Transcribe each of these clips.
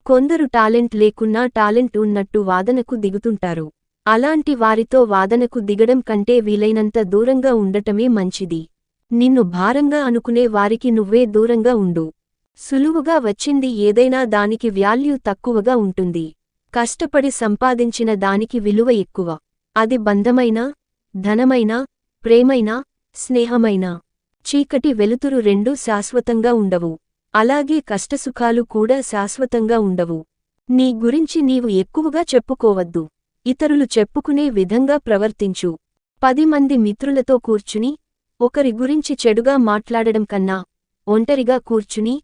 కొందరు టాలెంట్ లేకున్నా టాలెంట్ ఉన్నట్టు వాదనకు దిగుతుంటారు. అలాంటి వారితో వాదనకు దిగడం కంటే వీలైనంత దూరంగా ఉండటమే మంచిది. నిన్ను భారంగా అనుకునే వారికి నువ్వే దూరంగా ఉండు. సులువుగా వచ్చింది ఏదైనా దానికి వాల్యూ తక్కువగా ఉంటుంది. కష్టపడి సంపాదించిన దానికి విలువ ఎక్కువ. అది బంధమైనా, ధనమైనా, ప్రేమైనా, స్నేహమైనా. చీకటి వెలుతురు రెండూ శాశ్వతంగా ఉండవు. అలాగే కష్టసుఖాలు కూడా శాశ్వతంగా ఉండవు. నీ గురించి నీవు ఎక్కువగా చెప్పుకోవద్దు. ఇతరులు చెప్పుకునే విధంగా ప్రవర్తించు. 10 మంది మిత్రులతో కూర్చుని ఒకరి గురించి చెడుగా మాట్లాడడం కన్నా ఒంటరిగా కూర్చుని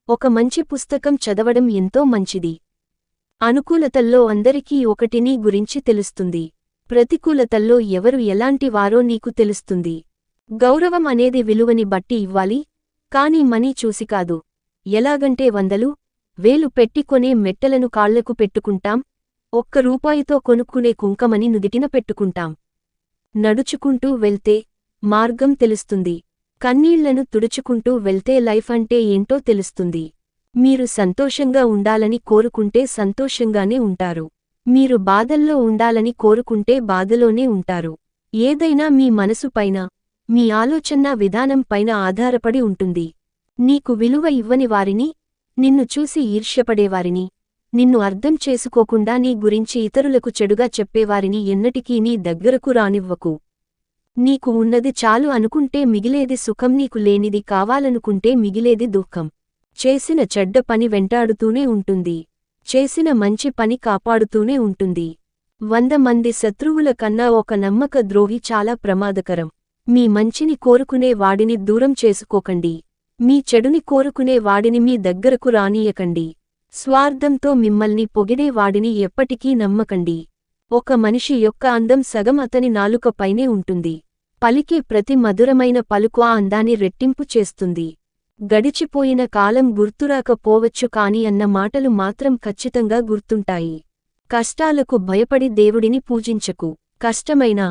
ఒక మంచి పుస్తకం చదవడం ఎంతో మంచిది. అనుకూలతల్లో అందరికీ ఒకటి నీ గురించి తెలుస్తుంది. ప్రతికూలతల్లో ఎవరు ఎలాంటి వారో నీకు తెలుస్తుంది. గౌరవం అనేది విలువని బట్టి ఇవ్వాలి, కాని మనీ చూసి కాదు. ఎలాగంటే 100, 1000 పెట్టి కొనే మెట్టలను కాళ్లకు పెట్టుకుంటాం, ₹1 కొనుక్కునే కుంకమని నుదిటిన పెట్టుకుంటాం. నడుచుకుంటూ వెళ్తే మార్గం తెలుస్తుంది. కన్నీళ్లను తుడుచుకుంటూ వెళ్తే లైఫ్ అంటే ఏంటో తెలుస్తుంది. మీరు సంతోషంగా ఉండాలని కోరుకుంటే సంతోషంగానే ఉంటారు. మీరు బాధల్లో ఉండాలని కోరుకుంటే బాధలోనే ఉంటారు. ఏదైనా మీ మనసు పైన, మీ ఆలోచనా విధానం పైన ఆధారపడి ఉంటుంది. నీకు విలువ ఇవ్వని వారిని, నిన్ను చూసి ఈర్ష్యపడేవారిని, నిన్ను అర్థం చేసుకోకుండా నీ గురించి ఇతరులకు చెడుగా చెప్పేవారిని ఎన్నటికీ నీ దగ్గరకు రానివ్వకు. నీకు ఉన్నది చాలు అనుకుంటే మిగిలేది సుఖం, నీకు లేనిది కావాలనుకుంటే మిగిలేది దుఃఖం. చేసిన చెడ్డ పని వెంటాడుతూనే ఉంటుంది. చేసిన మంచి పని కాపాడుతూనే ఉంటుంది. 100 మంది శత్రువుల కన్నా ఒక నమ్మక ద్రోహి చాలా ప్రమాదకరం. మీ మంచిని కోరుకునే వాడిని దూరం చేసుకోకండి. మీ చెడుని కోరుకునే వాడిని మీ దగ్గరకు రానీయకండి. స్వార్థంతో మిమ్మల్ని పొగిడే వాడిని ఎప్పటికీ నమ్మకండి. ఒక మనిషి యొక్క అందం సగం అతని నాలుక పైనే ఉంటుంది. పలికే ప్రతి మధురమైన పలుకు ఆ అందాన్ని రెట్టింపు చేస్తుంది. గడిచిపోయిన కాలం గుర్తురాకపోవచ్చు కాని అన్న మాటలు మాత్రం ఖచ్చితంగా గుర్తుంటాయి. కష్టాలకు భయపడి దేవుడిని పూజించకు. కష్టమైనా,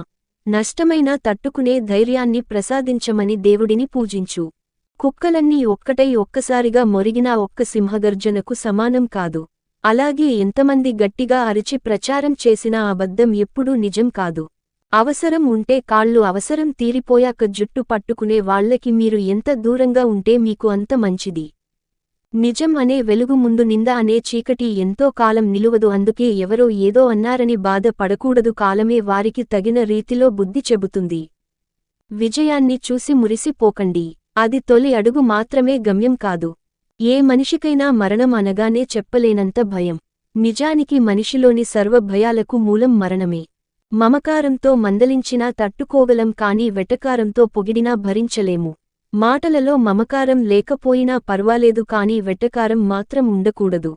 నష్టమైనా తట్టుకునే ధైర్యాన్ని ప్రసాదించమని దేవుడిని పూజించు. కుక్కలన్నీ ఒక్కటై ఒక్కసారిగా మొరిగినా ఒక్క సింహగర్జనకు సమానం కాదు. అలాగే ఎంతమంది గట్టిగా అరిచి ప్రచారం చేసినా అబద్ధం ఎప్పుడూ నిజం కాదు. అవసరం ఉంటే కాళ్ళు, అవసరం తీరిపోయాక జుట్టు పట్టుకునే వాళ్లకి మీరు ఎంత దూరంగా ఉంటే మీకు అంత మంచిది. నిజం అనే వెలుగు ముందు నింద అనే చీకటి ఎంతో కాలం నిలువదు. అందుకే ఎవరో ఏదో అన్నారని బాధ పడకూడదు. కాలమే వారికి తగిన రీతిలో బుద్ధి చెబుతుంది. విజయాన్ని చూసి మురిసిపోకండి. అది తొలి అడుగు మాత్రమే, గమ్యం కాదు. ఏ మనిషికైనా మరణం అనగానే చెప్పలేనంత భయం. నిజానికి మనిషిలోని సర్వ భయాలకు మూలం మరణమే. మమకారంతో మందలించినా తట్టుకోగలం కానీ వెటకారంతో పొగిడినా భరించలేము. మాటలలో మమకారం లేకపోయినా పర్వాలేదు కానీ వెటకారం మాత్రం ఉండకూడదు.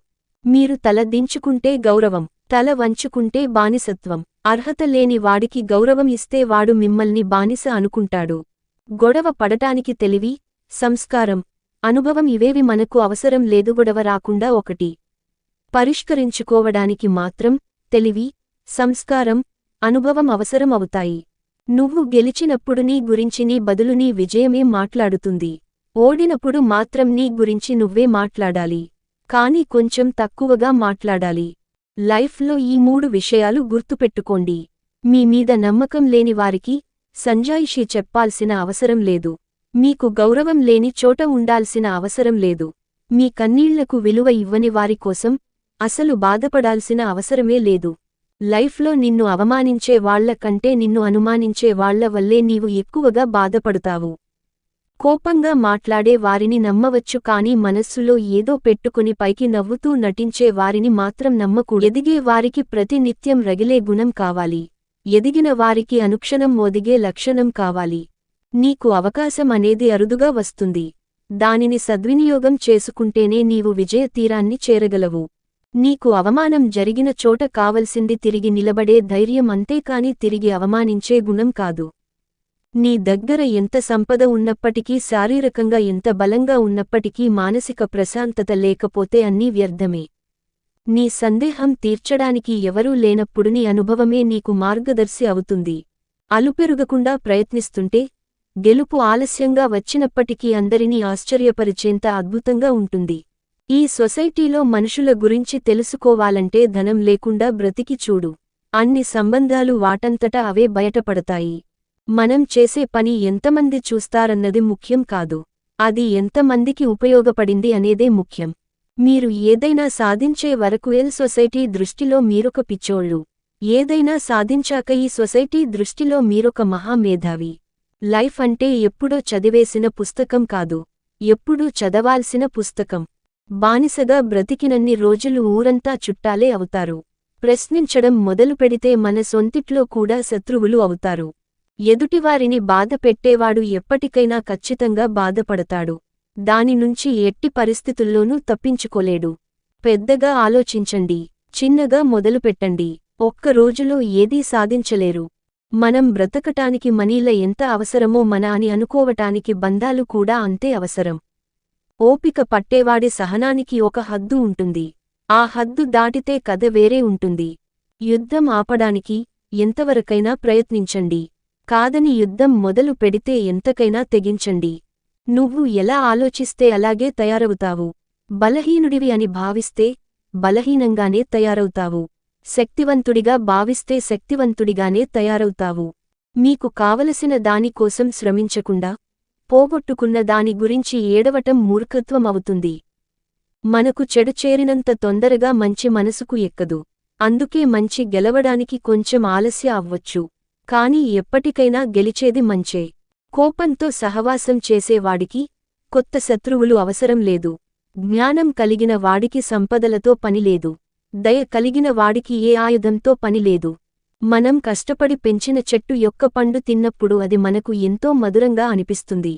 మీరు తల దించుకుంటే గౌరవం, తల వంచుకుంటే బానిసత్వం. అర్హత లేని వాడికి గౌరవం ఇస్తే వాడు మిమ్మల్ని బానిస అనుకుంటాడు. గొడవ పడటానికి తెలివి, సంస్కారం, అనుభవం ఇవేవి మనకు అవసరం లేదు. గొడవ రాకుండా ఒకటి పరిష్కరించుకోవడానికి మాత్రం తెలివి, సంస్కారం, అనుభవం అవసరం అవుతాయి. నువ్వు గెలిచినప్పుడు నీ గురించి నీ బదులు నీ విజయమే మాట్లాడుతుంది. ఓడినప్పుడు మాత్రం నీ గురించి నువ్వే మాట్లాడాలి. కానీ కొంచెం తక్కువగా మాట్లాడాలి. లైఫ్లో ఈ 3 విషయాలు గుర్తుపెట్టుకోండి. మీ మీద నమ్మకం లేని వారికి సంజాయిషీ చెప్పాల్సిన అవసరం లేదు. మీకు గౌరవం లేని చోట ఉండాల్సిన అవసరం లేదు. మీ కన్నీళ్లకు విలువ ఇవ్వని వారి కోసం అసలు బాధపడాల్సిన అవసరమే లేదు. లైఫ్లో నిన్ను అవమానించే వాళ్ల కంటే నిన్ను అనుమానించే వాళ్ల వల్లే నీవు ఎక్కువగా బాధపడుతావు. కోపంగా మాట్లాడే వారిని నమ్మవచ్చు కానీ మనస్సులో ఏదో పెట్టుకుని పైకి నవ్వుతూ నటించే వారిని మాత్రం నమ్మకూడదు. ఎదిగే వారికి ప్రతి నిత్యం రగిలే గుణం కావాలి. ఎదిగిన వారికి అనుక్షణం ఒదిగే లక్షణం కావాలి. నీకు అవకాశం అనేది అరుదుగా వస్తుంది. దానిని సద్వినియోగం చేసుకుంటేనే నీవు విజయ తీరాన్ని చేరగలవు. నీకు అవమానం జరిగిన చోట కావలసింది తిరిగి నిలబడే ధైర్యం అంతేకాని తిరిగి అవమానించే గుణం కాదు. నీ దగ్గర ఎంత సంపద ఉన్నప్పటికీ, శారీరకంగా ఎంత బలంగా ఉన్నప్పటికీ మానసిక ప్రశాంతత లేకపోతే అన్నీ వ్యర్థమే. నీ సందేహం తీర్చడానికి ఎవరూ లేనప్పుడు నీ అనుభవమే నీకు మార్గదర్శి అవుతుంది. అలుపెరుగకుండా ప్రయత్నిస్తుంటే గెలుపు ఆలస్యంగా వచ్చినప్పటికీ అందరినీ ఆశ్చర్యపరిచేంత అద్భుతంగా ఉంటుంది. ఈ సొసైటీలో మనుషుల గురించి తెలుసుకోవాలంటే ధనం లేకుండా బ్రతికి చూడు. అన్ని సంబంధాలు వాటంతట అవే బయటపడతాయి. మనం చేసే పని ఎంతమంది చూస్తారన్నది ముఖ్యం కాదు, అది ఎంతమందికి ఉపయోగపడింది అనేదే ముఖ్యం. మీరు ఏదైనా సాధించే వరకు సొసైటీ దృష్టిలో మీరొక పిచ్చోళ్ళు. ఏదైనా సాధించాక ఈ సొసైటీ దృష్టిలో మీరొక మహామేధావి. లైఫ్ అంటే ఎప్పుడో చదివేసిన పుస్తకం కాదు, ఎప్పుడూ చదవాల్సిన పుస్తకం. బానిసగా బ్రతికినన్ని రోజులు ఊరంతా చుట్టాలే అవుతారు. ప్రశ్నించడం మొదలుపెడితే మన సొంతిట్లో కూడా శత్రువులు అవుతారు. ఎదుటివారిని బాధ పెట్టేవాడు ఎప్పటికైనా ఖచ్చితంగా బాధపడతాడు. దాని నుంచి ఎట్టి పరిస్థితుల్లోనూ తప్పించుకోలేడు. పెద్దగా ఆలోచించండి, చిన్నగా మొదలుపెట్టండి. ఒక్క రోజులో ఏదీ సాధించలేరు. మనం బ్రతకటానికి మనీల ఎంత అవసరమో మన అని అనుకోవటానికి బంధాలు కూడా అంతే అవసరం. ఓపిక పట్టేవాడి సహనానికి ఒక హద్దు ఉంటుంది. ఆ హద్దు దాటితే కథ వేరే ఉంటుంది. యుద్ధం ఆపడానికి ఎంతవరకైనా ప్రయత్నించండి, కాదని యుద్ధం మొదలు పెడితే ఎంతకైనా తెగించండి. నువ్వు ఎలా ఆలోచిస్తే అలాగే తయారవుతావు. బలహీనుడివి అని భావిస్తే బలహీనంగానే తయారవుతావు. శక్తివంతుడిగా భావిస్తే శక్తివంతుడిగానే తయారవుతావు. మీకు కావలసిన దానికోసం శ్రమించకుండా పోగొట్టుకున్న దాని గురించి ఏడవటం మూర్ఖత్వం అవుతుంది. మనకు చెడు చేరినంత తొందరగా మంచి మనసుకు ఎక్కదు. అందుకే మంచి గెలవడానికి కొంచెం ఆలస్య అవ్వచ్చు, కానీ ఎప్పటికైనా గెలిచేది మంచే. కోపంతో సహవాసం చేసేవాడికి కొత్త శత్రువులు అవసరం లేదు. జ్ఞానం కలిగిన వాడికి సంపదలతో పనిలేదు. దయ కలిగిన వాడికి ఏ ఆయుధంతో పనిలేదు. మనం కష్టపడి పెంచిన చెట్టు యొక్క పండు తిన్నప్పుడు అది మనకు ఎంతో మధురంగా అనిపిస్తుంది.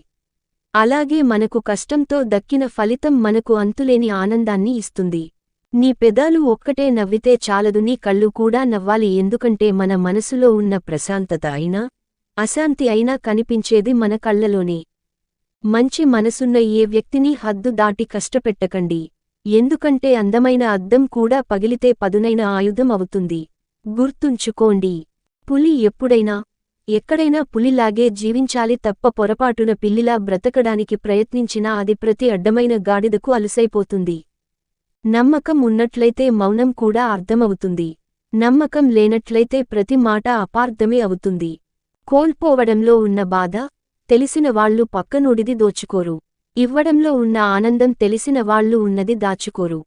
అలాగే మనకు కష్టంతో దక్కిన ఫలితం మనకు అంతులేని ఆనందాన్ని ఇస్తుంది. నీ పెదాలు ఒక్కటే నవ్వితే చాలదు, నీ కళ్ళు కూడా నవ్వాలి. ఎందుకంటే మన మనసులో ఉన్న ప్రశాంతత అయినా అశాంతి అయినా కనిపించేది మన కళ్లలోనే. మంచి మనసున్న ఏ వ్యక్తిని హద్దు దాటి కష్టపెట్టకండి. ఎందుకంటే అందమైన అద్దం కూడా పగిలితే పదునైన ఆయుధం అవుతుంది. గుర్తుంచుకోండి, పులి ఎప్పుడైనా ఎక్కడైనా పులిలాగే జీవించాలి తప్ప పొరపాటున పిల్లిలా బ్రతకడానికి ప్రయత్నించినా అది ప్రతి అడ్డమైన గాడిదకు అలుసైపోతుంది. నమ్మకం ఉన్నట్లయితే మౌనం కూడా అర్థమవుతుంది. నమ్మకం లేనట్లయితే ప్రతి మాట అపార్థమే అవుతుంది. కోల్పోవడంలో ఉన్న బాధ తెలిసిన వాళ్లు పక్కనుడిది దోచుకోరు. ఇవ్వడంలో ఉన్న ఆనందం తెలిసిన వాళ్లు ఉన్నది దాచుకోరు.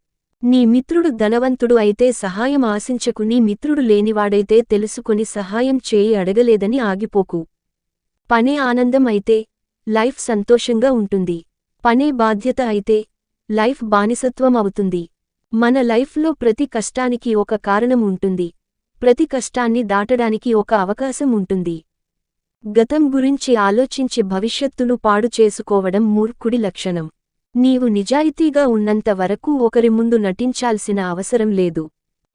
నీ మిత్రుడు ధనవంతుడు అయితే సహాయం ఆశించకు. నీ మిత్రుడు లేనివాడైతే తెలుసుకొని సహాయం చేయి అడగలేదని ఆగిపోకు. పనే ఆనందం అయితే లైఫ్ సంతోషంగా ఉంటుంది. పనే బాధ్యత అయితే లైఫ్ బానిసత్వం అవుతుంది. మన లైఫ్లో ప్రతి కష్టానికి ఒక కారణం ఉంటుంది. ప్రతి కష్టాన్ని దాటడానికి ఒక అవకాశం ఉంటుంది. గతం గురించి ఆలోచించి భవిష్యత్తును పాడు చేసుకోవడం మూర్ఖుడి లక్షణం. నీవు నిజాయితీగా ఉన్నంత వరకు ఒకరి ముందు నటించాల్సిన అవసరం లేదు.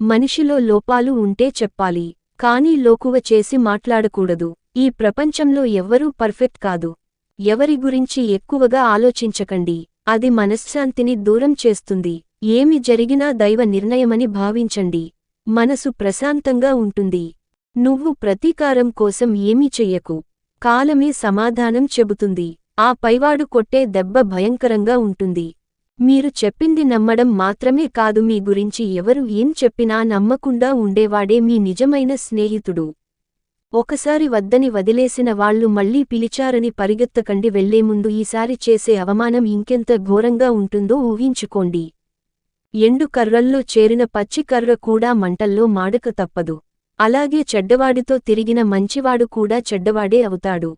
మనిషిలో లోపాలు ఉంటే చెప్పాలి, కానీ లోకువ చేసి మాట్లాడకూడదు. ఈ ప్రపంచంలో ఎవ్వరూ పర్ఫెక్ట్ కాదు. ఎవరి గురించి ఎక్కువగా ఆలోచించకండి, అది మనశ్శాంతిని దూరం చేస్తుంది. ఏమి జరిగినా దైవ నిర్ణయమని భావించండి. మనసు ప్రశాంతంగా ఉంటుంది. నువ్వు ప్రతీకారం కోసం ఏమీ చెయ్యకు, కాలమే సమాధానం చెబుతుంది. ఆ పైవాడు కొట్టే దెబ్బ భయంకరంగా ఉంటుంది. మీరు చెప్పింది నమ్మడం మాత్రమే కాదు, మీ గురించి ఎవరు ఏం చెప్పినా నమ్మకుండా ఉండేవాడే మీ నిజమైన స్నేహితుడు. ఒకసారి వద్దని వదిలేసిన వాళ్లు మళ్లీ పిలిచారని పరిగెత్తకండి. వెళ్లే ముందు ఈసారి చేసే అవమానం ఇంకెంత ఘోరంగా ఉంటుందో ఊహించుకోండి. ఎండు కర్రల్లో చేరిన పచ్చి కర్ర కూడా మంటల్లో మాడక తప్పదు. అలాగే చెడ్డవాడితో తిరిగిన మంచివాడు కూడా చెడ్డవాడే అవుతాడు.